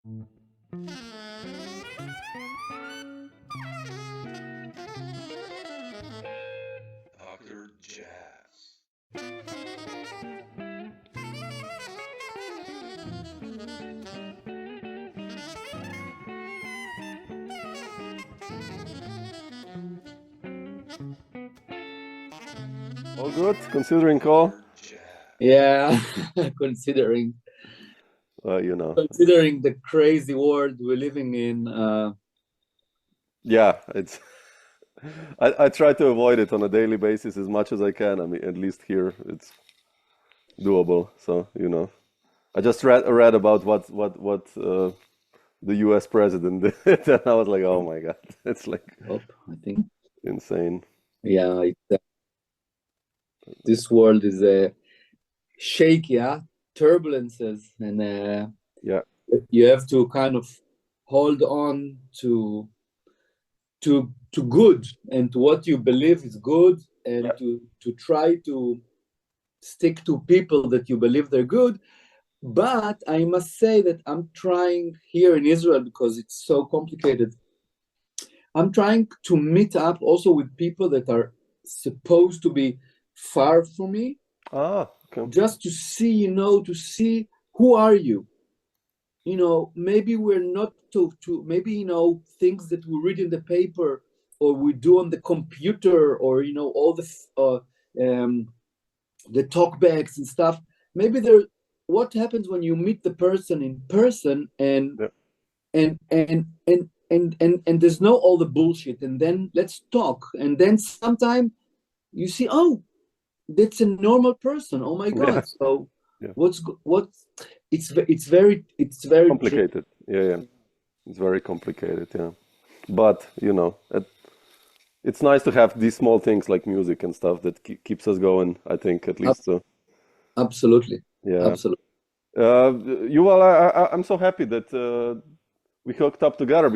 Dr. Jazz. All good, considering call? Dr. Jazz. Yeah, considering You know. considering the crazy world we're living in. Yeah, it's. I try to avoid it on a daily basis as much as I can. I mean, at least here it's doable. So, you know, I just read about what the U.S. president did, and I was like, oh my God, it's like I think, insane. yeah, this world is shaky, yeah, turbulences, and Yeah, you have to kind of hold on to good and to what you believe is good, and Yeah. to try to stick to people that you believe they're good. But I must say that I'm trying here in Israel, because it's so complicated, I'm trying to meet up also with people that are supposed to be far from me, okay. just to see, to see who are you. Maybe we're not maybe, things that we read in the paper or we do on the computer, or, all the talkbacks and stuff. Maybe what happens when you meet the person in person, and Yeah. and there's no all the bullshit, and then let's talk, and then sometime you see, oh, that's a normal person. Oh my God. Yeah. So Yeah. it's very Complicated. Yeah. It's very complicated. Yeah, but it's nice to have these small things like music and stuff that keeps us going. I think at least. So Absolutely. yeah. Absolutely. Yuval, I'm so happy that we hooked up together.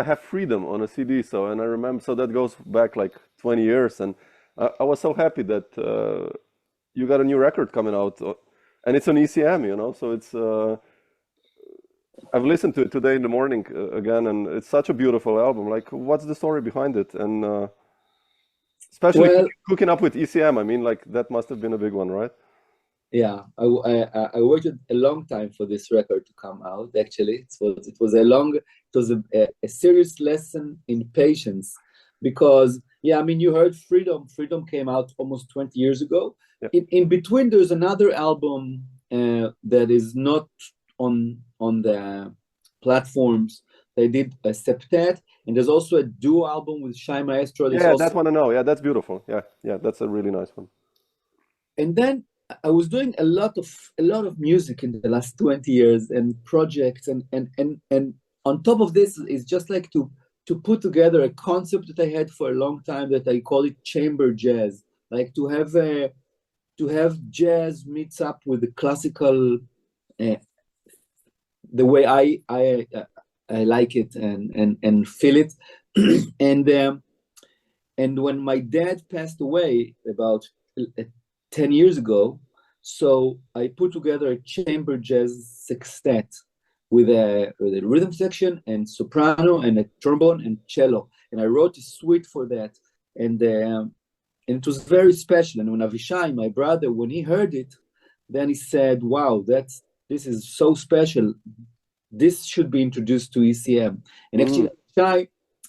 I have Freedom on a CD, and I remember, so that goes back like 20 years, and I was so happy that you got a new record coming out, and it's on ECM, so it's. I've listened to it today in the morning again, and it's such a beautiful album. Like, what's the story behind it? And especially hooking up with ECM, I mean, like that must have been a big one, right? Yeah, I waited a long time for this record to come out. Actually, it was a serious lesson in patience, because I mean, you heard Freedom. Freedom came out almost 20 years ago. Yeah. In between, there's another album that is not on the platforms. They did a septet, and there's also a duo album with Shai Maestro. Yeah, that one I know. Yeah, that's beautiful. Yeah, that's a really nice one. And then I was doing a lot of music in the last 20 years, and projects, and on top of this is just like to put together a concept that I had for a long time, that I call it chamber jazz, like to have jazz meets up with the classical, the way I like it and feel it. And when my dad passed away about 10 years ago, so I put together a chamber jazz sextet with a rhythm section and soprano and a trombone and cello, and I wrote a suite for that, and it was very special. And when Avishai, my brother, when he heard it, then he said, "Wow, this is so special. This should be introduced to ECM." And actually,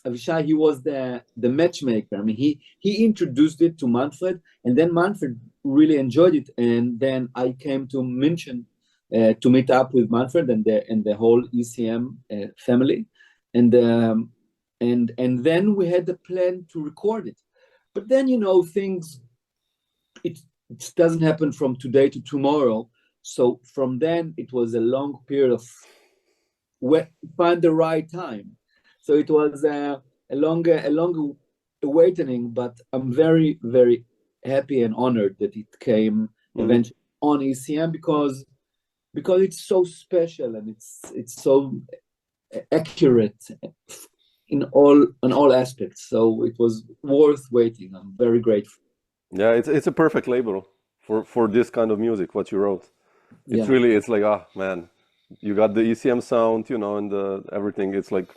Avishai, he was the matchmaker. I mean, he introduced it to Manfred, and then Manfred really enjoyed it, and then I came to München to meet up with Manfred and the whole ECM family, and then we had the plan to record it. But then, things, it doesn't happen from today to tomorrow. So from then, it was a long period of find the right time. So it was a longer awakening, but I'm very, very happy and honored that it came eventually on ECM, because it's so special, and it's so accurate in all aspects. So it was worth waiting. I'm very grateful. Yeah, it's a perfect label for this kind of music, what you wrote. It's really, it's like, man, you got the ECM sound, you know, and everything. It's like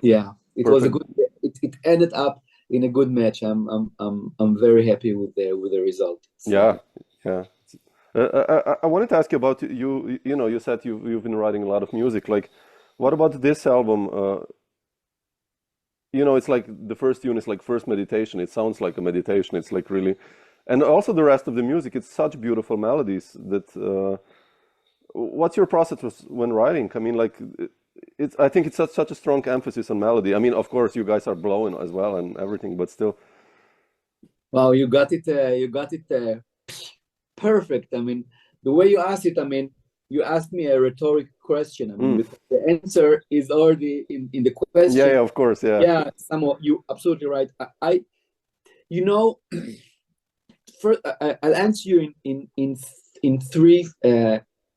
Yeah, it was a perfect. good. It ended up in a good match. I'm very happy with the result. Yeah, So yeah. I wanted to ask you about you. You know, you said you've been writing a lot of music. Like, what about this album? You know, it's like the first tune is like first meditation. It sounds like a meditation. It's like really, and also the rest of the music. It's such beautiful melodies that. What's your process when writing? I mean, like, it's. I think it's such a strong emphasis on melody. I mean, of course, you guys are blowing as well and everything, but still. wow, you got it. You got it perfect. I mean, the way you asked it. I mean, you asked me a rhetoric question. I mean, Mm. because the answer is already in the Yeah, question. yeah, of course, yeah. Yeah, Samo, you absolutely right. You know, first I'll answer you in three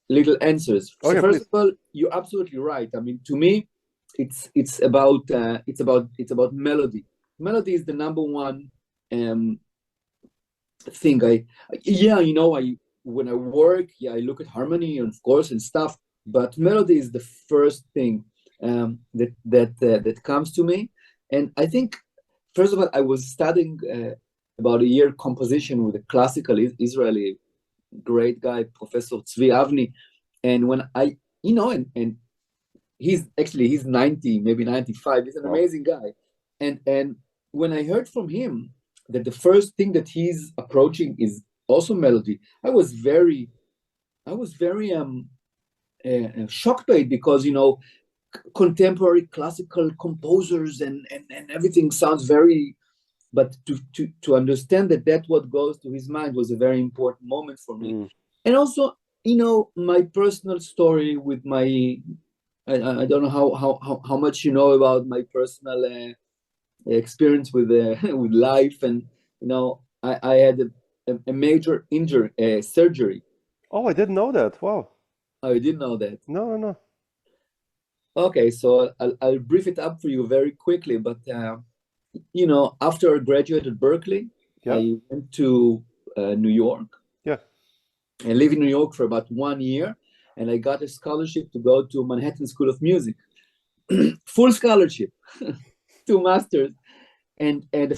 little answers. So Okay, first please. of all, you're absolutely right. I mean, to me, it's about melody. Melody is the number one um, thing. Yeah, you know, I when I work, yeah, I look at harmony and of course and stuff, but melody is the first thing that comes to me. And I think first of all, I was studying about a year composition with a classical Israeli great guy, Professor Tzvi Avni. And when I, you know, and he's 90, maybe 95. He's an Wow. amazing guy. And when I heard from him that the first thing that he's approaching is also melody, I was very shocked by it because you know contemporary classical composers and everything sounds very, but to understand that what goes to his mind was a very important moment for me. Mm. And also, you know, my personal story with my I don't know how much you know about my personal experience with with life, and you know I had a major injury surgery. Oh, I didn't know that. Wow. I didn't know that. No, no, no. Okay, so I'll brief it up for you very quickly. But you know, after I graduated at Berkeley, Yeah, I went to New York. yeah. I lived in New York for about 1 year, and I got a scholarship to go to Manhattan School of Music, full scholarship, two masters. And a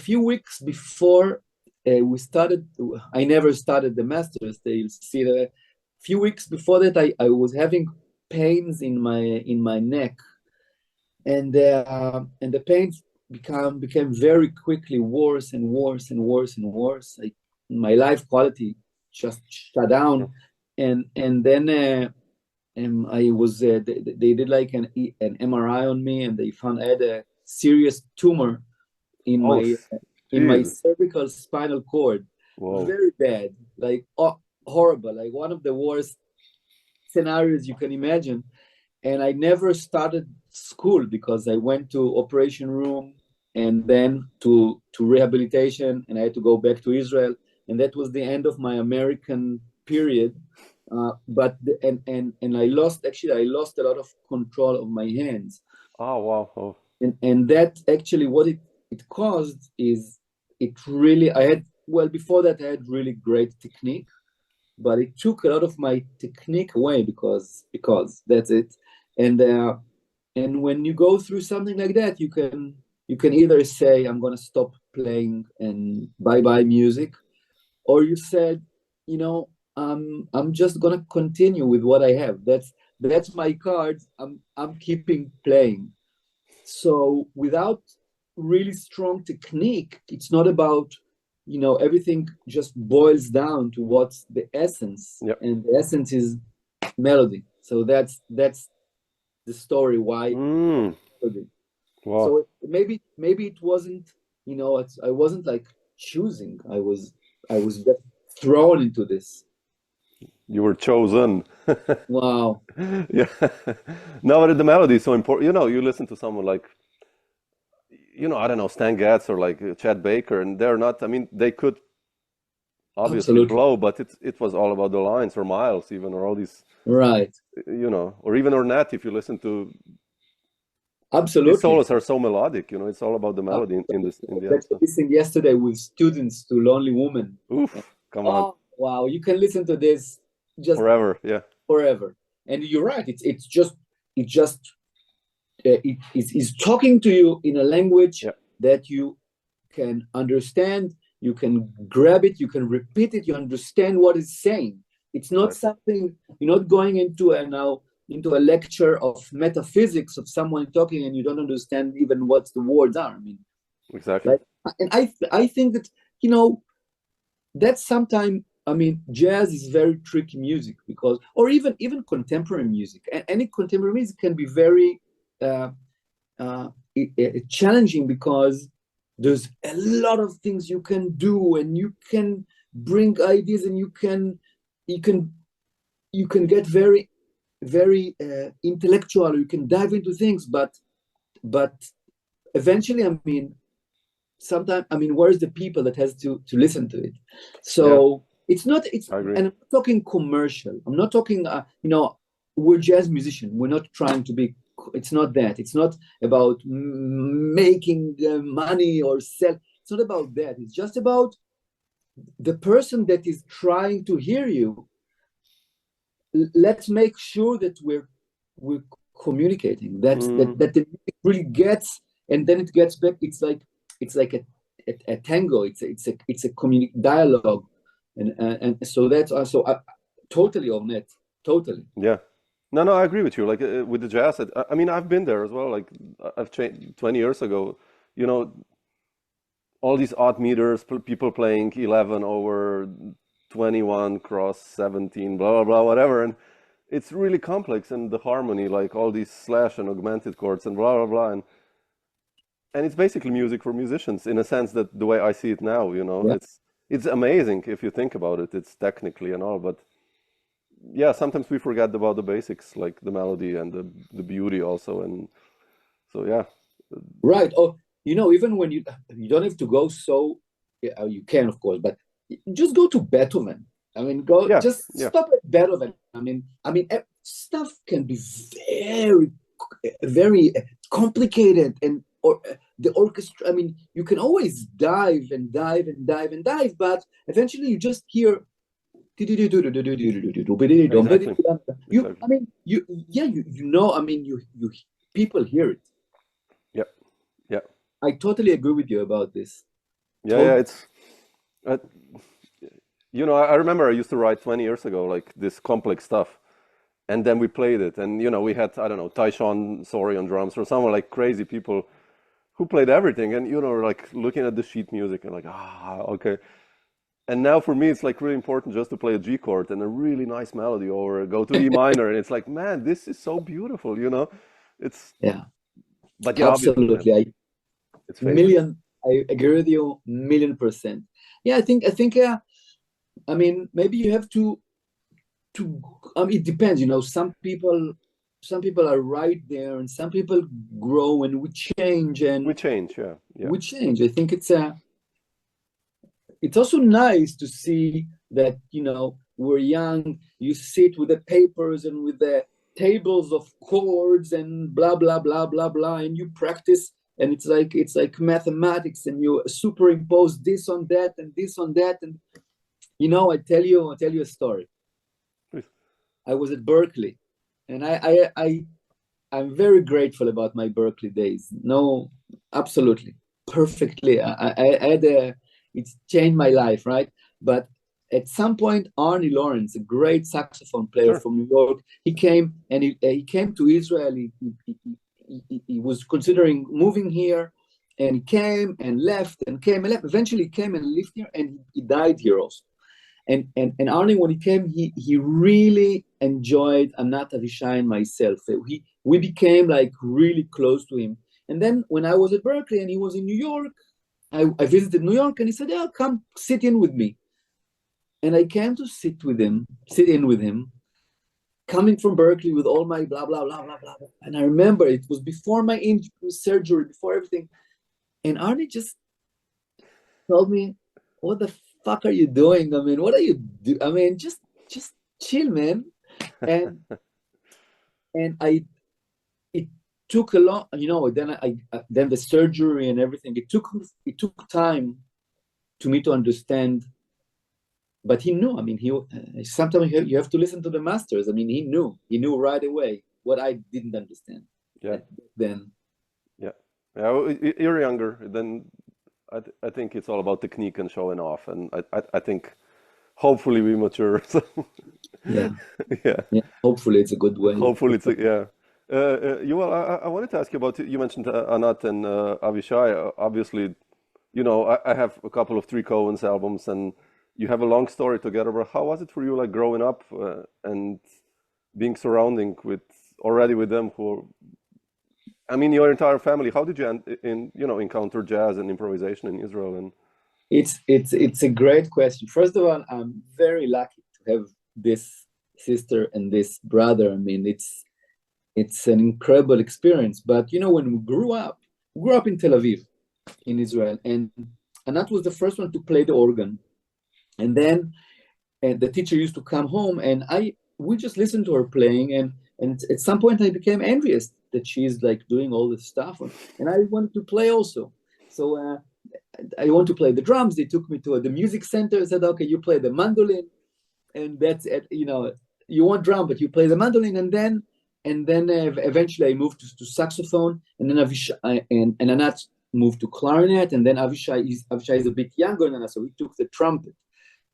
few weeks before we started, I never started the masters. They'll see that. A few weeks before that, I was having pains in my neck, and the pains became very quickly worse and worse and worse and worse. My life quality just shut Yeah. down, and then I was they did like an MRI on me, and they found I had a serious tumor in Oh, my jeez. cervical spinal cord, Whoa. very bad, like horrible, like one of the worst scenarios you can imagine. And I never started school because I went to operation room and then to rehabilitation, and I had to go back to Israel, and that was the end of my American period. And I lost a lot of control of my hands, Oh, wow. Oh. and that actually what it caused is it really I had well before that I had really great technique, but it took a lot of my technique away because that's it. And when you go through something like that, you can either say I'm going to stop playing and bye bye music, or you said, you know, I'm just going to continue with what I have. That's my cards. I'm keeping playing. So without really strong technique, it's not about, you know, everything just boils down to what's the essence, Yep. and the essence is melody. So that's the story why Mm. melody. Wow. So maybe it wasn't, you know, I wasn't like choosing. I was just thrown into this. You were chosen. Wow. Yeah. No, but the melody is so important. You know, you listen to someone like, you know, I don't know, Stan Getz or like Chad Baker, and they're not, I mean, they could obviously Absolutely. blow, but it was all about the lines or Miles even, or all these, Right. you know, or even Ornette, if you listen to his Absolutely. solos are so melodic, you know, it's all about the melody in this in the end. That I So, listened yesterday with students to Lonely Woman. oof, come on, Oh, wow. You can listen to this just forever, yeah. forever. And you're right. It is talking to you in a language that you can understand. You can grab it. You can repeat it. You understand what it's saying. It's not something. You're not going into a lecture of metaphysics of someone talking and you don't understand even what the words are. I mean, exactly. And I think that that's sometimes. I mean, jazz is very tricky music because, or even contemporary music. Any contemporary music can be very challenging because there's a lot of things you can do, and you can bring ideas, and you can get very intellectual. You can dive into things, but eventually, I mean, sometimes, I mean, where's the people that has to listen to it? So it's not. And I'm talking commercial. I'm not talking. We're jazz musicians. We're not trying to be. It's not that. It's not about making money or sell. It's not about that. It's just about the person that is trying to hear you. Let's make sure that we're communicating. That the music really gets, and then it gets back. It's like a tango. It's a dialogue, and so that's also totally on it. Totally. Yeah. No, I agree with you. Like with the jazz, I mean, I've been there as well. Like I've changed 20 years ago. All these odd meters, people playing 11 over 21 cross 17, blah blah blah, whatever, and it's really complex. And the harmony, like all these slash and augmented chords and blah blah blah, and it's basically music for musicians in a sense that the way I see it now. It's amazing if you think about it. It's technically and all, but. Yeah, sometimes we forget about the basics, like the melody and the beauty also, and so yeah. Right. Oh, even when you don't have to go so, you can of course, but just go to Beethoven. I mean, stop at Beethoven. I mean, stuff can be very, very complicated, or the orchestra. I mean, you can always dive and dive and dive and dive, but eventually you just hear. Exactly. I mean, I mean, people hear it. Yeah. I totally agree with you about this. Yeah. It's, I remember I used to write 20 years ago, like this complex stuff, and then we played it, and we had, I don't know, Tyshawn Sorry on drums or someone like crazy people who played everything, and like looking at the sheet music and like, okay. And now for me, it's like really important just to play a G chord and a really nice melody, or go to E minor, and it's like, man, this is so beautiful, It's but yeah, absolutely. it's famous. I agree with you, 1,000,000%. Yeah, I think I mean, maybe you have to. It depends, Some people are right there, and some people grow, and we change, We change, yeah. We change. I think it's also nice to see that, we're young, you sit with the papers and with the tables of chords and blah, blah, blah, blah, blah, and you practice, and it's like mathematics, and you superimpose this on that and this on that. And, I'll tell you a story. Please. I was at Berkeley, and I'm very grateful about my Berkeley days. No, absolutely, perfectly. I had it's changed my life, right? But at some point, Arnie Lawrence, a great saxophone player from New York, he came, and he came to Israel. He was considering moving here, and he came and left and came and left. Eventually, he came and lived here, and he died here also. And Arnie, when he came, he really enjoyed Anat Avishai and myself. We became like really close to him. And then when I was at Berkeley and he was in New York, I visited New York, and he said, "Yeah, come sit in with me." And I came to sit in with him, coming from Berkeley with all my blah, blah, blah, blah, blah. And I remember it was before my surgery, before everything. And Arnie just told me, "What the fuck are you doing? I mean, what are you doing? I mean, just chill, man." And it took a long, then the surgery and everything. It took time to me to understand but he knew. I mean, sometimes you have to listen to the masters. I mean, he knew right away what I didn't understand. Yeah. Then. Yeah. You're younger. Then I think it's all about technique and showing off. And I think hopefully we mature. So Yeah. yeah. Hopefully it's a good way. Hopefully it's yeah. Yuval, I wanted to ask you about, you mentioned Anat and Avishai. Obviously, I have a couple of three Cohens albums, and you have a long story together. But how was it for you, like growing up and being surrounding already with them? I mean, your entire family. How did you encounter jazz and improvisation in Israel? And it's a great question. First of all, I'm very lucky to have this sister and this brother. I mean, it's an incredible experience. But when we grew up in Tel Aviv, in Israel, and Anat was the first one to play the organ, and then the teacher used to come home, and we just listened to her playing, and at some point I became envious that she's like doing all this stuff, and I wanted to play also. So I want to play the drums. They took me to the music center and said, okay, you play the mandolin, and that's it. You want drum, but you play the mandolin, and then eventually I moved to saxophone, and then Avishai and Anat moved to clarinet, and then Avishai is a bit younger than us, so he took the trumpet.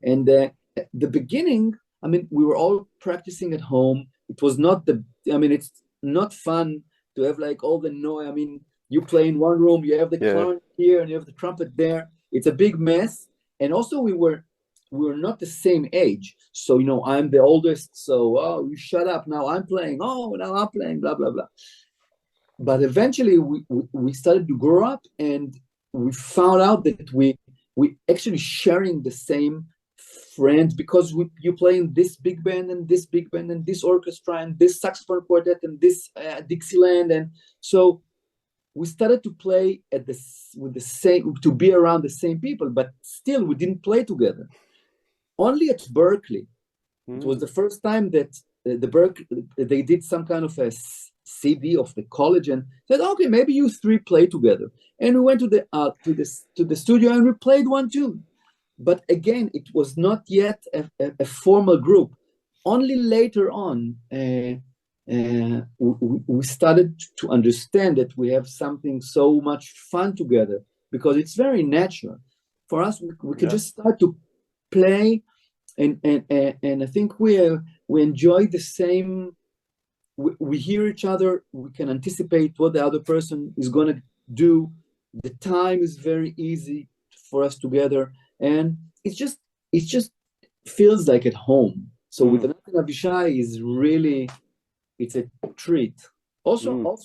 And the beginning, I mean, we were all practicing at home. It was not it's not fun to have like all the noise. I mean, you play in one room, you have the clarinet here, and you have the trumpet there. It's a big mess. And also we were not the same age. So, I'm the oldest. So, you shut up. Now I'm playing. Oh, now I'm playing, blah, blah, blah. But eventually we started to grow up, and we found out that we actually sharing the same friends, because you play in this big band and this big band and this orchestra and this saxophone quartet and this Dixieland. And so we started to play to be around the same people, but still we didn't play together. Only at Berkeley, it was the first time that they did some kind of a CD of the college and said, okay, maybe you three play together. And we went to the studio and we played one tune. But again, it was not yet a formal group. Only later on, we started to understand that we have something so much fun together, because it's very natural for us. We could just start to play, and I think we enjoy the same. We hear each other. We can anticipate what the other person is going to do. The time is very easy for us together, and it just feels like at home. So with Anat and Avishai is really, it's a treat. Also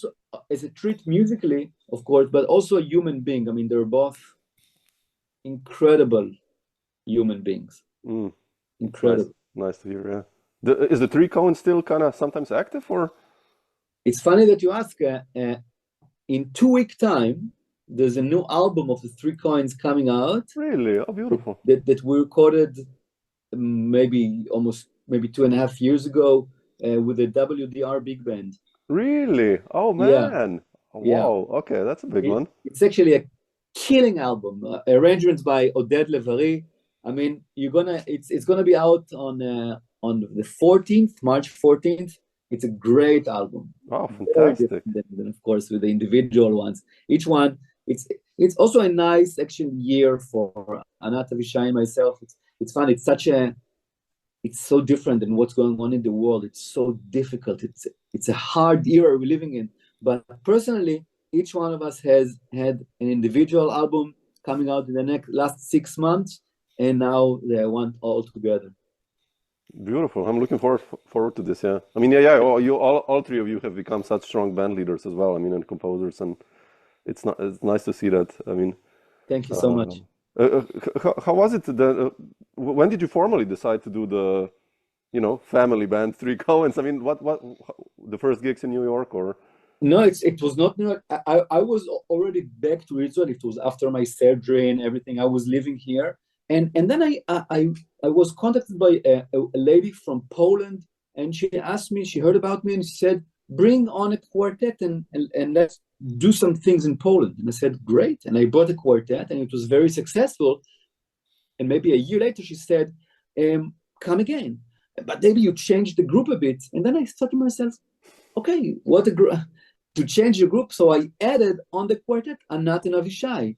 as a treat musically, of course, but also a human being. I mean, they're both incredible human beings. Incredible. Nice to hear. Yeah. Is the three Cohens still kind of sometimes active, or? It's funny that you ask. In 2 weeks' time, there's a new album of the three Cohens coming out. Really? Oh, beautiful. That we recorded maybe 2.5 years ago with the WDR big band. Really? Oh man! Yeah. Oh, wow. Yeah. Okay, that's a big one. It's actually a killing album. Arrangements by Oded Levari. I mean, it's gonna be out on the 14th, March 14th. It's a great album. Oh, fantastic! Than of course, with the individual ones. Each one, it's also a nice actually year for Anat, Avishai, and myself. It's fun. It's so different than what's going on in the world. It's so difficult. It's a hard era we're living in. But personally, each one of us has had an individual album coming out in the last 6 months, and now they want all together. Beautiful. I'm looking forward to this. Yeah. I mean, yeah. All three of you have become such strong band leaders as well. I mean, and composers, and it's nice to see that. I mean, thank you so much. How was it? When did you formally decide to do the, family band, three Cohens? I mean, what the first gigs in New York, or? No, it was not New York. I was already back to Israel. It was after my surgery and everything. I was living here, and then I was contacted by a lady from Poland, and she asked me. She heard about me, and she said, "Bring on a quartet and let's do some things in Poland." And I said, "Great." And I brought a quartet, and it was very successful. And maybe a year later, she said, come again. But maybe you change the group a bit. And then I thought to myself, okay, what a group to change the group. So I added on the quartet Anat and Avishai.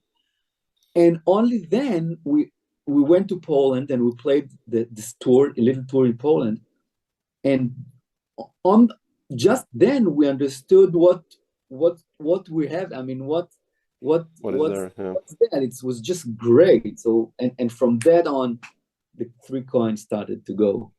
And only then we went to Poland and we played this tour, a little tour in Poland. And just then we understood what we have. I mean, what's there? Yeah. What's that? It was just great. So and from that on, the three coins started to go.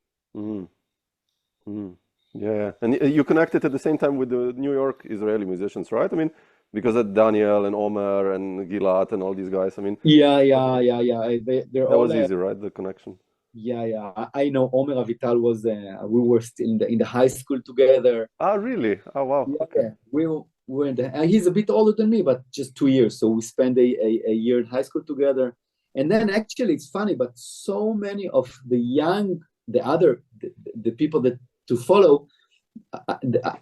Yeah, and you connected at the same time with the New York Israeli musicians, right? I mean, because of Daniel and Omer and Gilad and all these guys. I mean, yeah. They're that was easy, right? The connection. Yeah. I know Omer Avital was. We were still in the high school together. Ah, really? Oh, wow. Yeah, okay. We were in the. He's a bit older than me, but just 2 years. So we spent a year in high school together. And then actually, it's funny, but so many of the people that to follow,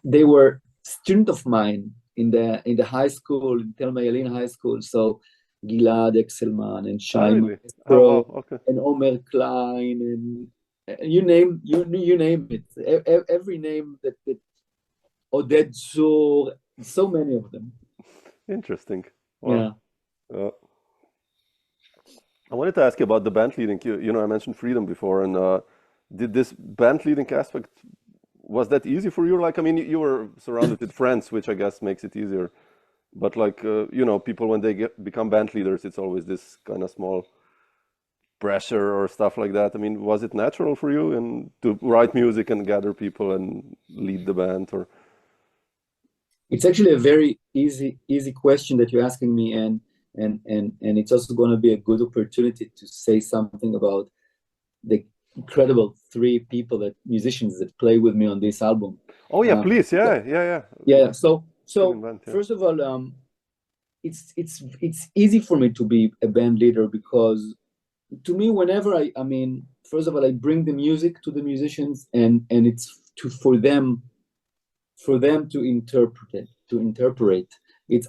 they were students of mine in the high school, in Tel Mayalin High School. So Gilad Exelman and Shai Maestro and Omer Klein and you name it. Every name that Oded Zur, so many of them. Interesting. Wow. Yeah. I wanted to ask you about the band leading. You know, I mentioned freedom before, and did this band leading aspect, was that easy for you? Like, I mean, you were surrounded with friends, which I guess makes it easier. But like, you know, people when they become band leaders, it's always this kind of small pressure or stuff like that. I mean, was it natural for you and to write music and gather people and lead the band, or? It's actually a very easy question that you're asking me, and it's also going to be a good opportunity to say something about the incredible three musicians that play with me on this album. Oh yeah, please, yeah. So first of all, it's easy for me to be a band leader because to me, whenever I mean, first of all, I bring the music to the musicians, and it's for them to interpret. It's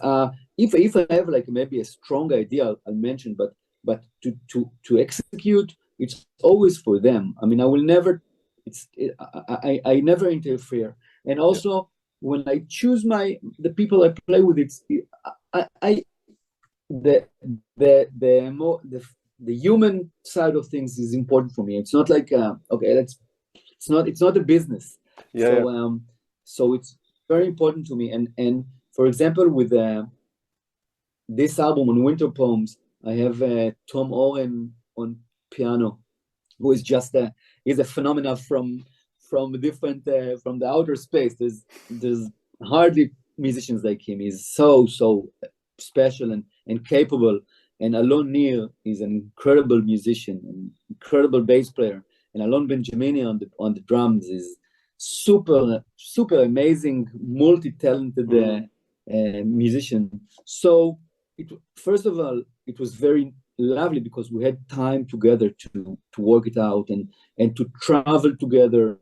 if I have like maybe a strong idea, I'll mention, but to execute, it's always for them. I mean, I will never. I never interfere, and also when I choose the people I play with, the human side of things is important for me. It's not like it's not a business. So it's very important to me. And for example, with this album on Winter Poems, I have Tom Oren on piano, who is just he's a phenomenon from the outer space. There's hardly musicians like him. He's so special and capable. And Alon Nir is an incredible musician, an incredible bass player. And Alon Benjamini on the drums is super amazing, multi-talented musician. So first of all, it was very lovely because we had time together to work it out and to travel together,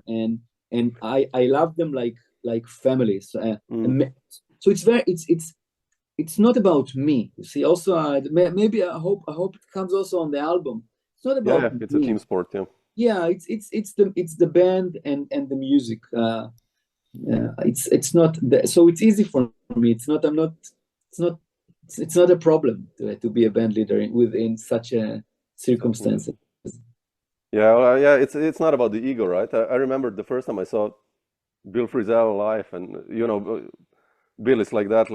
and I love them like families. So it's not about me. You see, also maybe I hope it comes also on the album. It's not about it's me. A team sport. Yeah, it's the band and the music. It's not so it's easy for me. It's not a problem to be a band leader within such a circumstances. It's not about the ego, right? I remember the first time I saw Bill Frisell live, and you know, Bill is like that,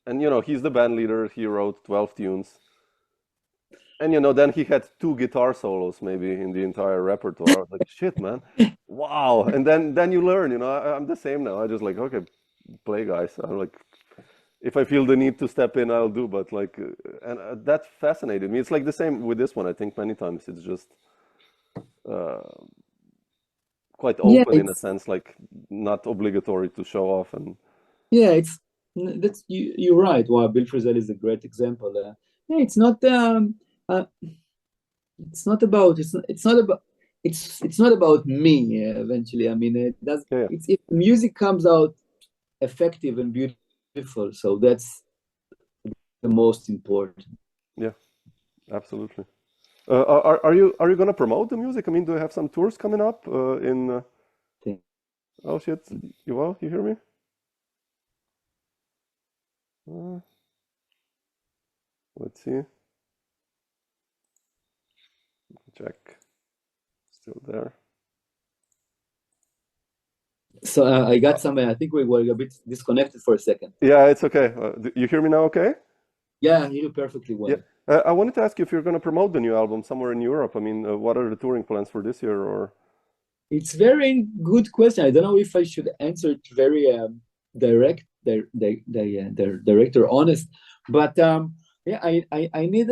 and you know, he's the band leader. He wrote 12 tunes. And you know, then he had 2 guitar solos maybe in the entire repertoire. I was like, shit, man, wow! And then you learn. You know, I'm the same now. I just like, okay, play, guys. I'm like, if I feel the need to step in, I'll do. But like, and that fascinated me. It's like the same with this one. I think many times it's just quite open in a sense, like not obligatory to show off. And you're right. Wow, Bill Frisell is a great example. It's not. It's not about me. Eventually, I mean, if music comes out effective and beautiful, so that's the most important. Yeah, absolutely. Are you gonna promote the music? I mean, do you have some tours coming up in? Thing. Oh shit, Yuval, you hear me? Uh, let's see. Check. Still there. So I got some. I think we were a bit disconnected for a second. Yeah, it's okay. You hear me now? Okay. Yeah, I hear you perfectly Yeah. well. I wanted to ask you if you're gonna promote the new album somewhere in Europe. I mean, what are the touring plans for this year? Or It's very good question. I don't know if I should answer it very direct or honest, but yeah, I need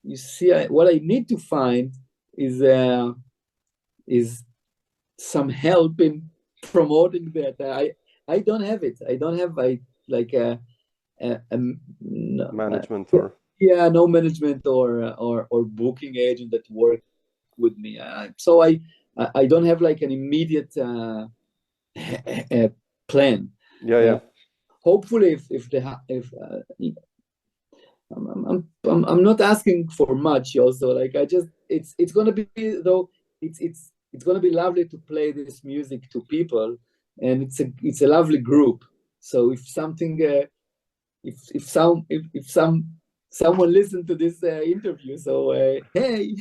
you see, what I need to find is uh, is some help in promoting that. I don't have it. I don't have like no, management or? yeah, no management or booking agent that work with me. So I don't have like an immediate plan. Yeah, yeah. Hopefully, if I'm not asking for much. Also, like I just it's gonna be though it's gonna be lovely to play this music to people, and it's a lovely group. So if something if someone listened to this interview, so hey.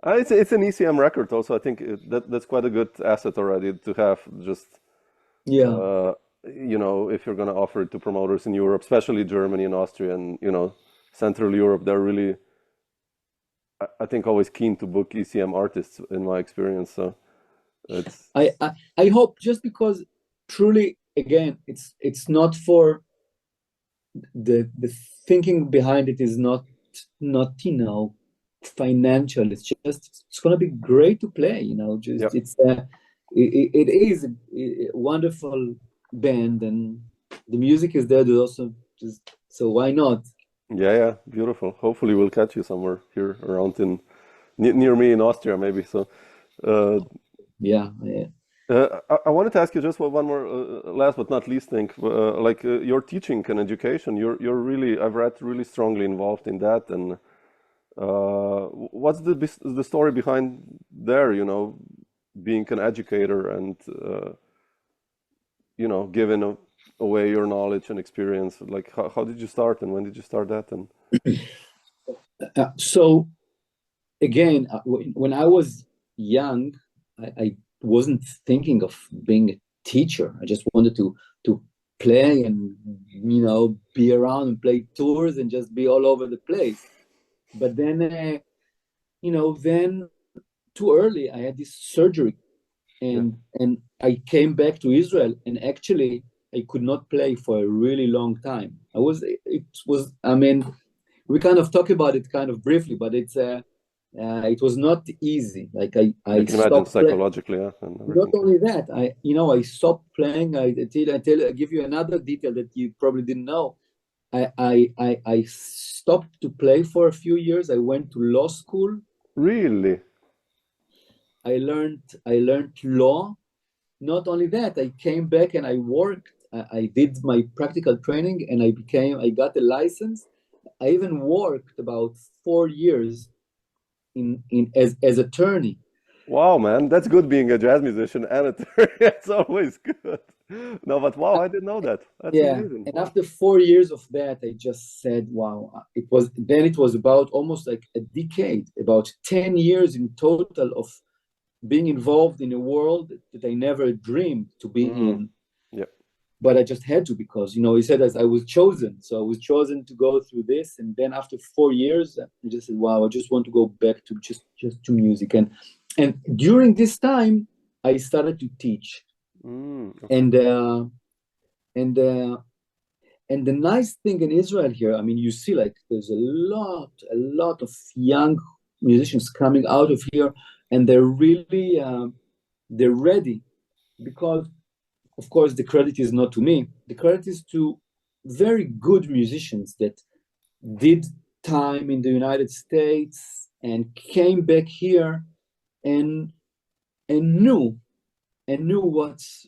It's an ECM record also. I think that's quite a good asset already to have. Just Yeah. uh, if you're gonna offer it to promoters in Europe, especially Germany and Austria and Central Europe, they're really, I think, always keen to book ECM artists in my experience. So it's I hope, just because truly again it's not for the thinking behind it is not financial. It's just it's gonna be great to play. yeah, Just it is a wonderful band, and the music is there to also just, so why not? yeah, beautiful. Hopefully, we'll catch you somewhere here around in near me in Austria, maybe. So. Uh, Yeah, yeah. I wanted to ask you just one more, last but not least thing, like your teaching and education. You're really, I've read, really strongly involved in that. And what's the story behind there? Being an educator and giving away your knowledge and experience. Like how did you start and when did you start that? And So again, when I was young, I wasn't thinking of being a teacher. I just wanted to play and be around and play tours and just be all over the place. But then then too early I had this surgery, yeah, and I came back to Israel, and actually I could not play for a really long time. I mean, we kind of talk about it kind of briefly, but it was not easy. Like I I can imagine stopped playing. psychologically, yeah, and Not everything. only that, I stopped playing. I give you another detail that you probably didn't know. I stopped to play for a few years. I went to law school. Really? I learned law. Not only that, I came back and I worked. I did my practical training, and I got a license. I even worked about 4 years in as attorney. Wow, man, that's good being a jazz musician and a it's always good. No, but wow, I didn't know that. That's Yeah, amazing. and Wow. after 4 years of that, I just said, "Wow!" It was about almost like a decade, about 10 years in total of being involved in a world that I never dreamed to be Mm, in. yeah. But I just had to, because he said, as I was chosen, so I was chosen to go through this. And then after 4 years, I just said, "Wow, I just want to go back to just to music." And during this time, I started to teach, Okay. and and uh, and the nice thing in Israel here, I mean, you see, like, there's a lot of young musicians coming out of here, and they're really they're ready, because, of course, the credit is not to me. The credit is to very good musicians that did time in the United States and came back here, and and knew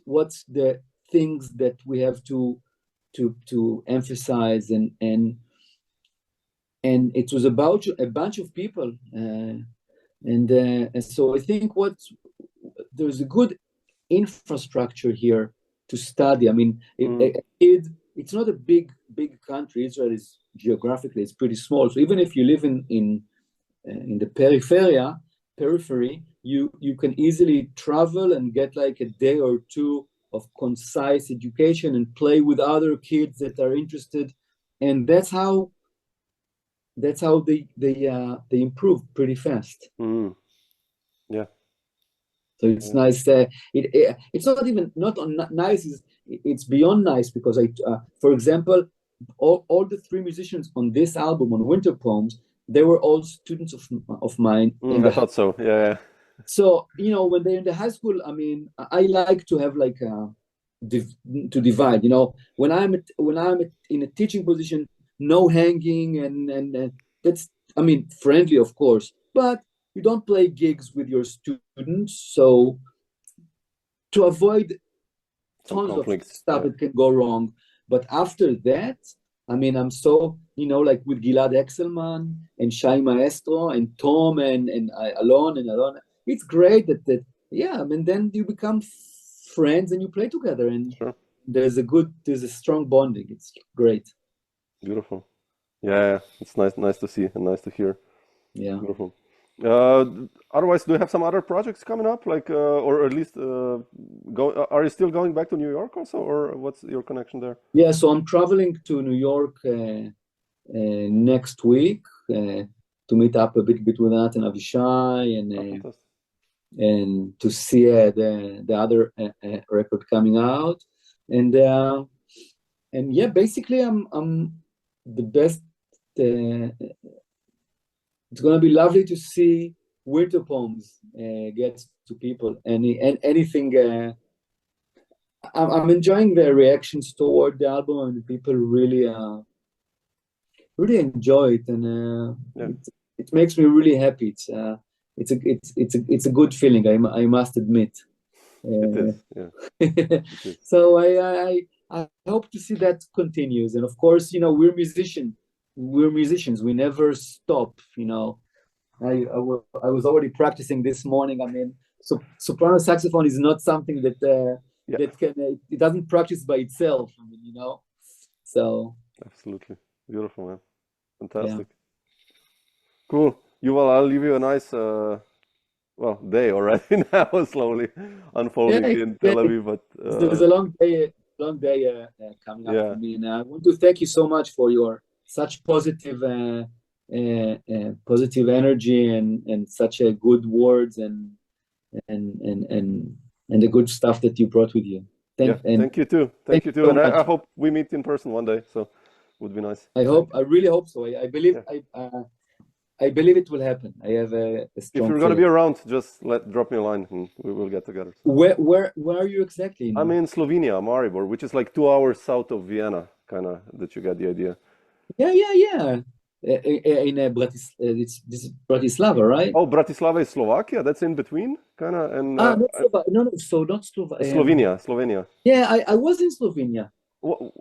what's the things that we have to emphasize, it was about a bunch of people, and so I think there's a good infrastructure here to study. I mean, it's not a big country. Israel is geographically it's pretty small. So even if you live in the periphery, you can easily travel and get like a day or two of concise education and play with other kids that are interested, and that's how they improve pretty fast. Yeah. So it's nice. It's not even not nice. It's beyond nice because for example, all the three musicians on this album on Winter Poems, they were all students of mine. I thought so. Yeah. So when they're in the high school, I mean, I like to have like to divide. When I'm in a teaching position, no hanging and that's, I mean, friendly of course, but you don't play gigs with your students, so to avoid tons of stuff that can go wrong. But after that, I mean, I'm so, like with Gilad Exelman and Shai Maestro and Tom and Alon and Alon, it's great that yeah, I mean, then you become friends and you play together, and there's a strong bonding. It's great. Beautiful. Yeah, it's nice to see and nice to hear. Yeah. Beautiful. Otherwise, do you have some other projects coming up, like, or at least are you still going back to New York also, or what's your connection there? Yeah, so I'm traveling to New York next week to meet up a bit with Nat and Avishai and to see the other record coming out, and yeah, basically I'm the best. It's going to be lovely to see Winter Poems get to people. Anything. I'm enjoying the reactions toward the album, and people really enjoy it, and it makes me really happy. It's a good feeling. I must admit. It is. Yeah. It is. So I hope to see that continues, and of course, we're musicians. We never stop. I was already practicing this morning. I mean, soprano saxophone is not something that it doesn't practice by itself. I mean, so absolutely beautiful, man. Fantastic. Yeah. Cool. Yuval, I'll leave you a nice day already now, slowly unfolding in Tel Aviv. But there's a long day coming up for me, and I want to thank you so much for your such positive energy and such a good words and the good stuff that you brought with you. Thank you too. Thank you too. And I hope we meet in person one day. So would be nice. I really hope so. I believe I believe it will happen. I have a strong. If you're going to be around, just drop me a line and we will get together. So. Where are you exactly? I'm in Slovenia, Maribor, which is like 2 hours south of Vienna, kind of, that you get the idea. Yeah. In this is Bratislava, right? Oh, Bratislava is Slovakia. That's in between, kind of. And not Slovakia. Slovenia. Yeah, I was in Slovenia.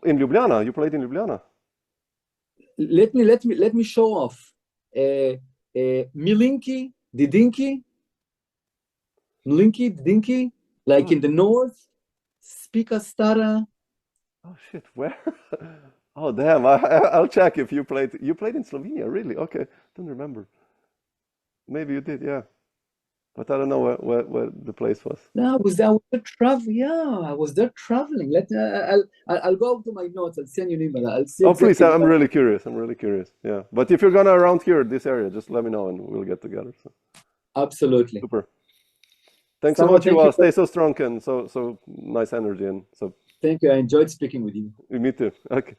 In Ljubljana, you played in Ljubljana. Let me show off. Milinki, Didinki, like in the north. Spika Stara. Oh shit, where? Oh damn! I'll check if you played. You played in Slovenia, really? Okay, don't remember. Maybe you did, yeah. But I don't know where the place was. No, I was there traveling. Yeah, I was there traveling. I'll go to my notes. I'll send you an email. I'll see. Oh please, I'm really curious. Yeah, but if you're gonna around here, this area, just let me know and we'll get together. So. Absolutely. Super. Thanks so much, Yuval. Stay so strong and so nice energy and so. Thank you. I enjoyed speaking with you. Me too. Okay.